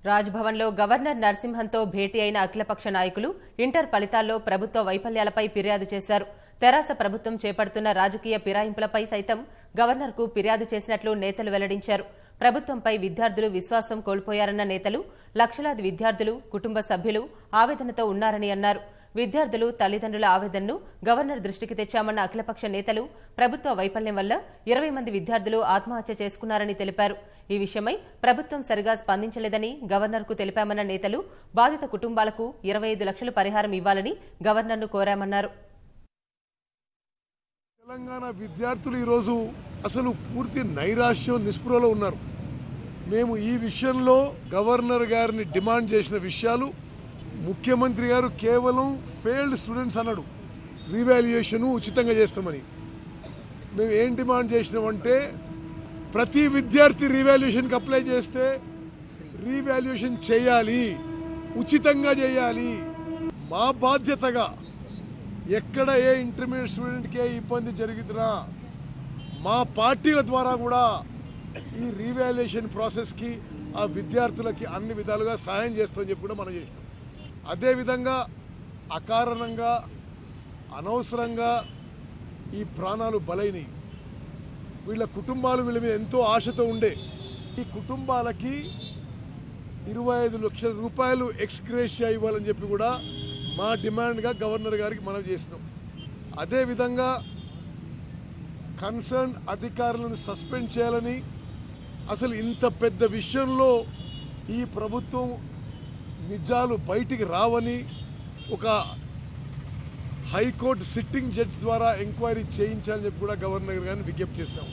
రాజ్భవన్లో governor నరసింహన్తో భేటీ అయిన అఖిలపక్ష నాయకులు ఇంటర్ ఫలితాల్లో ప్రభుత్వ వైఫల్యాలపై ఫిర్యాదు చేశారు. తెరాస ప్రభుత్వం చేపడుతున్న రాజకీయ ఫిరాయింపులపై సైతం గవర్నర్కు ఫిర్యాదు చేసినట్లు నేతలు వెల్లడించారు. ప్రభుత్వంపై విద్యార్థులు విశ్వాసం కోల్పోయారన్న నేతలు లక్షలాది విద్యార్థులు, కుటుంబ సభ్యులు ఆవేదనతో ఉన్నారని అన్నారు. విద్యార్థులు, తల్లిదండ్రుల ఆవేదనను గవర్నర్ దృష్టికి తెచ్చామన్న అఖిలపక్ష నేతలు ప్రభుత్వ వైఫల్యం వల్ల 20 మంది విద్యార్థులు ఆత్మహత్య చేసుకున్నారని తెలిపారు. ఈ విషయమై ప్రభుత్వం సరిగా స్పందించలేదని గవర్నర్కు తెలిపామన్న నేతలు బాధిత కుటుంబాలకు 25 లక్షలు పరిహారం ఇవ్వాలని గవర్నర్ను కోరామన్నారు. తెలంగాణ విద్యార్థులు ఈరోజు అసలు పూర్తి నైరాశ్యం, నిస్పృహలో ఉన్నారు. మేము ఈ విషయంలో గవర్నర్ గారిని డిమాండ్ చేసిన విషయాలు, ముఖ్యమంత్రి గారు కేవలం ఫెయిల్డ్ స్టూడెంట్స్ అన్నాడు, రీవాల్యుయేషన్ ఉచితంగా చేస్తామని. మేము ఏం డిమాండ్ చేసినామంటే ప్రతి విద్యార్థి రీవాల్యుయేషన్కి అప్లై చేస్తే రీవాల్యుయేషన్ చేయాలి, ఉచితంగా చేయాలి. మా బాధ్యతగా ఎక్కడ ఏ ఇంటర్మీడియట్ స్టూడెంట్కి ఏ ఇబ్బంది జరుగుతున్నా మా పార్టీల ద్వారా కూడా ఈ రీవాల్యుయేషన్ ప్రాసెస్కి ఆ విద్యార్థులకి అన్ని విధాలుగా సహాయం చేస్తామని చెప్పి కూడా మనం చేసినాం. అదేవిధంగా అకారణంగా, అనవసరంగా ఈ ప్రాణాలు బలైనవి. వీళ్ళ కుటుంబాలు వీళ్ళ మీద ఎంతో ఆశతో ఉండే ఈ కుటుంబాలకి 25 లక్షల రూపాయలు ఎక్స్గ్రేషియా ఇవ్వాలని చెప్పి కూడా మా డిమాండ్గా గవర్నర్ గారికి మనవి చేసినాం. అదేవిధంగా కన్సర్న్ అధికారులను సస్పెండ్ చేయాలని, అసలు ఇంత పెద్ద విషయంలో ఈ ప్రభుత్వం నిజాలు బయటికి రావని ఒక హైకోర్టు సిట్టింగ్ జడ్జి ద్వారా ఎంక్వైరీ చేయించాలని చెప్పి కూడా గవర్నర్ గారిని విజ్ఞప్తి చేశాం.